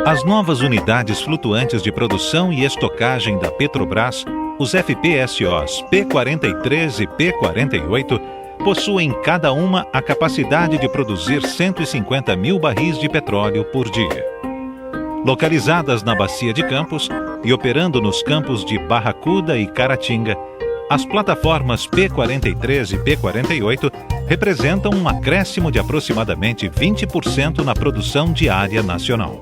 As novas unidades flutuantes de produção e estocagem da Petrobras, os FPSOs P-43 e P-48, possuem cada uma a capacidade de produzir 150 mil barris de petróleo por dia. Localizadas na Bacia de Campos e operando nos campos de Barracuda e Caratinga, as plataformas P-43 e P-48 representam um acréscimo de aproximadamente 20% na produção diária nacional.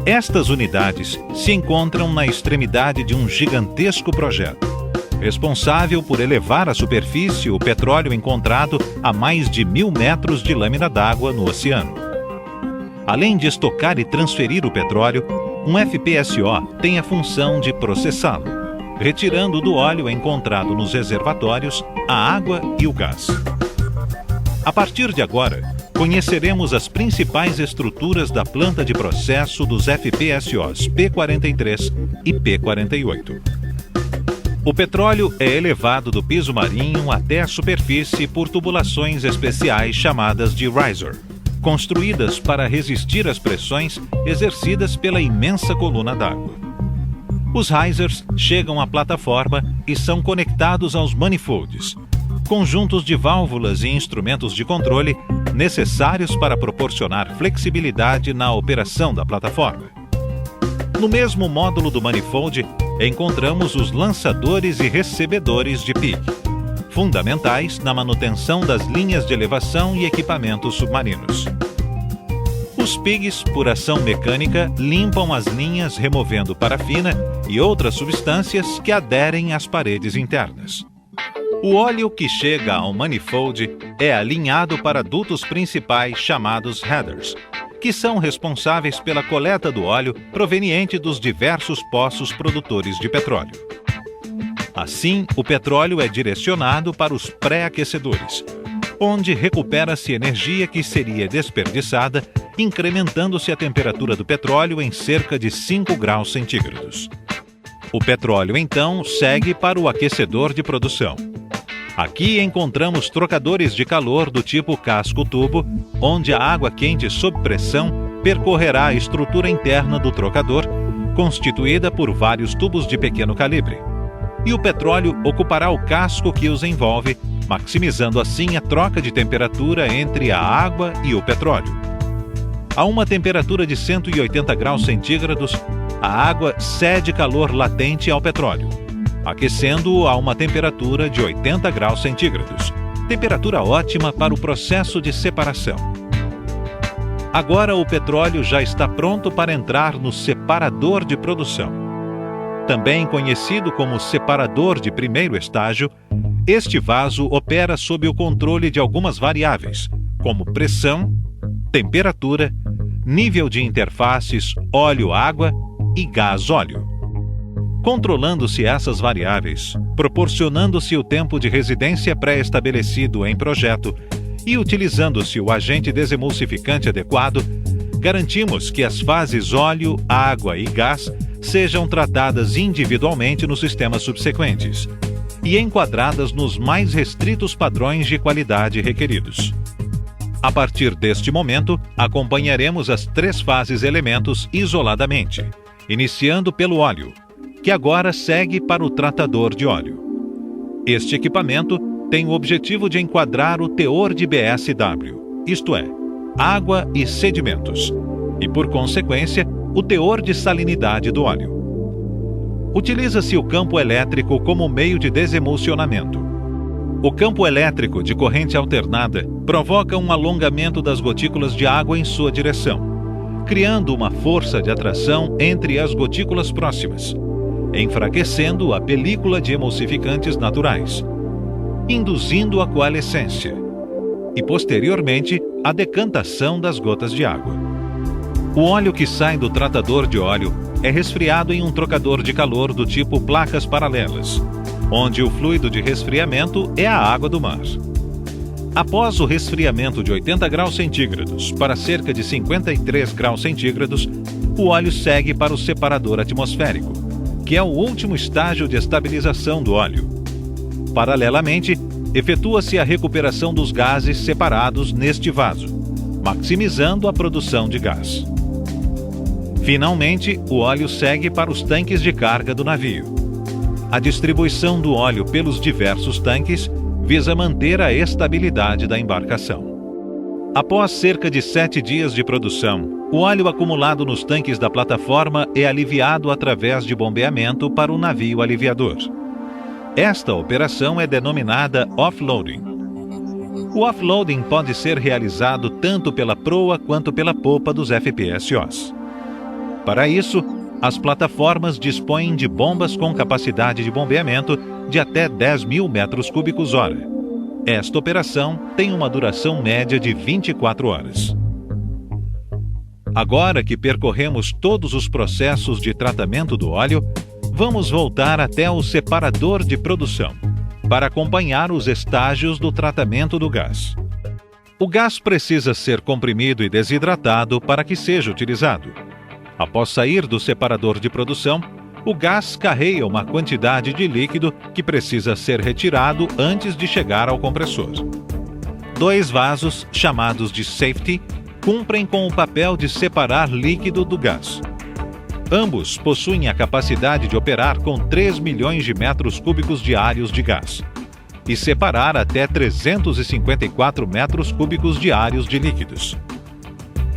Estas unidades se encontram na extremidade de um gigantesco projeto, responsável por elevar à superfície o petróleo encontrado a mais de 1.000 metros de lâmina d'água no oceano. Além de estocar e transferir o petróleo, um FPSO tem a função de processá-lo, retirando do óleo encontrado nos reservatórios a água e o gás. A partir de agora, conheceremos as principais estruturas da planta de processo dos FPSOs P-43 e P-48. O petróleo é elevado do piso marinho até a superfície por tubulações especiais chamadas de riser, construídas para resistir às pressões exercidas pela imensa coluna d'água. Os risers chegam à plataforma e são conectados aos manifolds, conjuntos de válvulas e instrumentos de controle necessários para proporcionar flexibilidade na operação da plataforma. No mesmo módulo do manifold, encontramos os lançadores e recebedores de PIG, fundamentais na manutenção das linhas de elevação e equipamentos submarinos. Os PIGs, por ação mecânica, limpam as linhas removendo parafina e outras substâncias que aderem às paredes internas. O óleo que chega ao manifold é alinhado para dutos principais chamados headers, que são responsáveis pela coleta do óleo proveniente dos diversos poços produtores de petróleo. Assim, o petróleo é direcionado para os pré-aquecedores, onde recupera-se energia que seria desperdiçada, incrementando-se a temperatura do petróleo em cerca de 5 graus centígrados. O petróleo, então, segue para o aquecedor de produção. Aqui encontramos trocadores de calor do tipo casco-tubo, onde a água quente sob pressão percorrerá a estrutura interna do trocador, constituída por vários tubos de pequeno calibre. E o petróleo ocupará o casco que os envolve, maximizando assim a troca de temperatura entre a água e o petróleo. A uma temperatura de 180 graus centígrados, a água cede calor latente ao petróleo, aquecendo-o a uma temperatura de 80 graus centígrados, temperatura ótima para o processo de separação. Agora o petróleo já está pronto para entrar no separador de produção. Também conhecido como separador de primeiro estágio, este vaso opera sob o controle de algumas variáveis, como pressão, temperatura, nível de interfaces óleo-água e gás-óleo. Controlando-se essas variáveis, proporcionando-se o tempo de residência pré-estabelecido em projeto e utilizando-se o agente desemulsificante adequado, garantimos que as fases óleo, água e gás sejam tratadas individualmente nos sistemas subsequentes e enquadradas nos mais restritos padrões de qualidade requeridos. A partir deste momento, acompanharemos as 3 fases elementos isoladamente, iniciando pelo óleo, que agora segue para o tratador de óleo. Este equipamento tem o objetivo de enquadrar o teor de BSW, isto é, água e sedimentos, e por consequência, o teor de salinidade do óleo. Utiliza-se o campo elétrico como meio de desemulsionamento. O campo elétrico de corrente alternada provoca um alongamento das gotículas de água em sua direção, criando uma força de atração entre as gotículas próximas, enfraquecendo a película de emulsificantes naturais, induzindo a coalescência e, posteriormente, a decantação das gotas de água. O óleo que sai do tratador de óleo é resfriado em um trocador de calor do tipo placas paralelas, onde o fluido de resfriamento é a água do mar. Após o resfriamento de 80 graus centígrados para cerca de 53 graus centígrados, o óleo segue para o separador atmosférico, que é o último estágio de estabilização do óleo. Paralelamente, efetua-se a recuperação dos gases separados neste vaso, maximizando a produção de gás. Finalmente, o óleo segue para os tanques de carga do navio. A distribuição do óleo pelos diversos tanques visa manter a estabilidade da embarcação. Após cerca de 7 dias de produção, o óleo acumulado nos tanques da plataforma é aliviado através de bombeamento para o navio aliviador. Esta operação é denominada offloading. O offloading pode ser realizado tanto pela proa quanto pela popa dos FPSOs. Para isso, as plataformas dispõem de bombas com capacidade de bombeamento de até 10.000 metros cúbicos hora. Esta operação tem uma duração média de 24 horas. Agora que percorremos todos os processos de tratamento do óleo, vamos voltar até o separador de produção, para acompanhar os estágios do tratamento do gás. O gás precisa ser comprimido e desidratado para que seja utilizado. Após sair do separador de produção, o gás carrega uma quantidade de líquido que precisa ser retirado antes de chegar ao compressor. 2 vasos, chamados de safety, cumprem com o papel de separar líquido do gás. Ambos possuem a capacidade de operar com 3 milhões de metros cúbicos diários de gás e separar até 354 metros cúbicos diários de líquidos.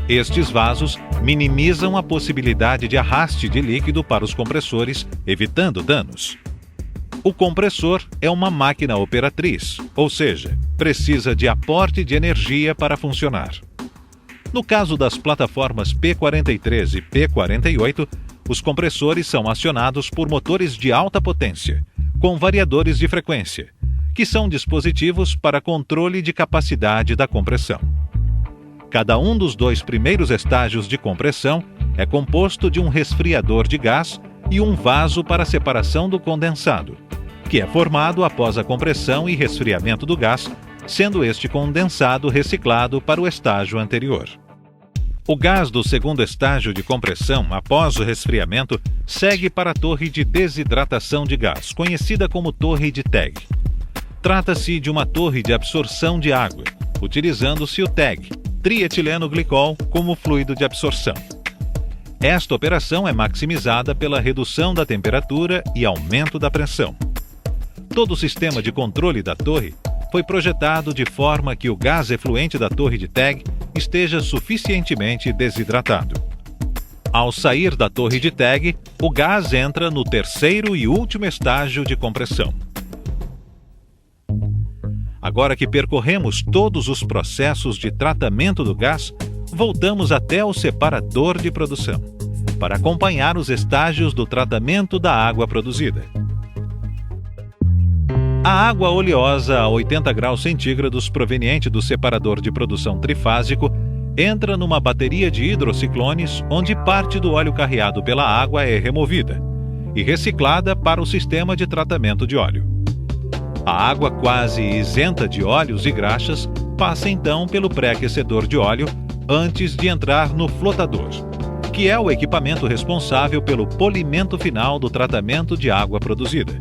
Estes vasos minimizam a possibilidade de arraste de líquido para os compressores, evitando danos. O compressor é uma máquina operatriz, ou seja, precisa de aporte de energia para funcionar. No caso das plataformas P-43 e P-48, os compressores são acionados por motores de alta potência, com variadores de frequência, que são dispositivos para controle de capacidade da compressão. Cada um dos 2 primeiros estágios de compressão é composto de um resfriador de gás e um vaso para separação do condensado, que é formado após a compressão e resfriamento do gás, sendo este condensado reciclado para o estágio anterior. O gás do segundo estágio de compressão, após o resfriamento, segue para a torre de desidratação de gás, conhecida como torre de TEG. Trata-se de uma torre de absorção de água, utilizando-se o TEG, trietileno glicol, como fluido de absorção. Esta operação é maximizada pela redução da temperatura e aumento da pressão. Todo o sistema de controle da torre foi projetado de forma que o gás efluente da torre de TEG esteja suficientemente desidratado. Ao sair da torre de TEG, o gás entra no terceiro e último estágio de compressão. Agora que percorremos todos os processos de tratamento do gás, voltamos até o separador de produção, para acompanhar os estágios do tratamento da água produzida. A água oleosa a 80 graus centígrados proveniente do separador de produção trifásico entra numa bateria de hidrociclones, onde parte do óleo carreado pela água é removida e reciclada para o sistema de tratamento de óleo. A água quase isenta de óleos e graxas passa então pelo pré-aquecedor de óleo antes de entrar no flotador, que é o equipamento responsável pelo polimento final do tratamento de água produzida.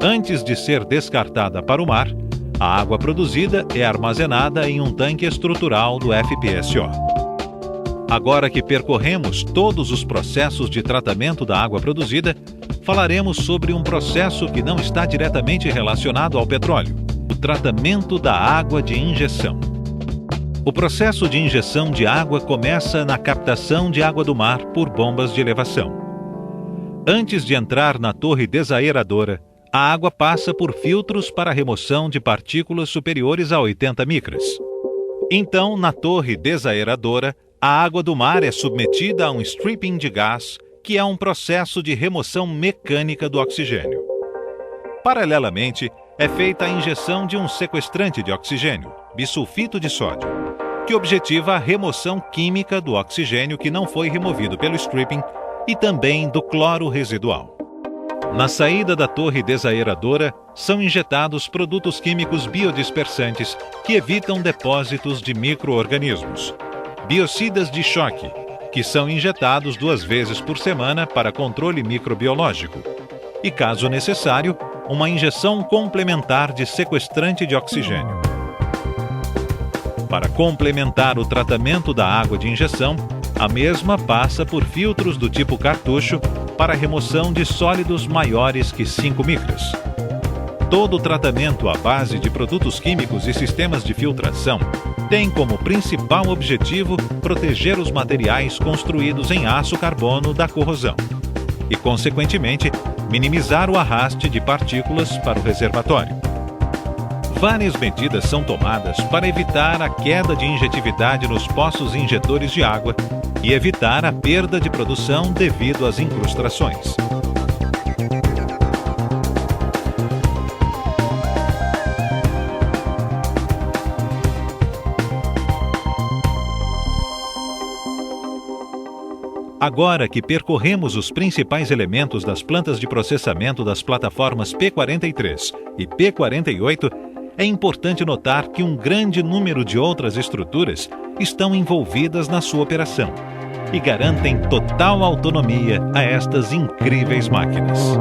Antes de ser descartada para o mar, a água produzida é armazenada em um tanque estrutural do FPSO. Agora que percorremos todos os processos de tratamento da água produzida, falaremos sobre um processo que não está diretamente relacionado ao petróleo: o tratamento da água de injeção. O processo de injeção de água começa na captação de água do mar por bombas de elevação. Antes de entrar na torre desaeradora, a água passa por filtros para remoção de partículas superiores a 80 micras. Então, na torre desaeradora, a água do mar é submetida a um stripping de gás, que é um processo de remoção mecânica do oxigênio. Paralelamente, é feita a injeção de um sequestrante de oxigênio, bisulfito de sódio, que objetiva a remoção química do oxigênio que não foi removido pelo stripping e também do cloro residual. Na saída da torre desaeradora, são injetados produtos químicos biodispersantes que evitam depósitos de micro-organismos, biocidas de choque, que são injetados 2 vezes por semana para controle microbiológico, e, caso necessário, uma injeção complementar de sequestrante de oxigênio. Para complementar o tratamento da água de injeção, A mesma passa por filtros do tipo cartucho para remoção de sólidos maiores que 5 micras. Todo o tratamento à base de produtos químicos e sistemas de filtração tem como principal objetivo proteger os materiais construídos em aço carbono da corrosão e, consequentemente, minimizar o arraste de partículas para o reservatório. Várias medidas são tomadas para evitar a queda de injetividade nos poços injetores de água e evitar a perda de produção devido às incrustações. Agora que percorremos os principais elementos das plantas de processamento das plataformas P43 e P48, é importante notar que um grande número de outras estruturas estão envolvidas na sua operação e garantem total autonomia a estas incríveis máquinas.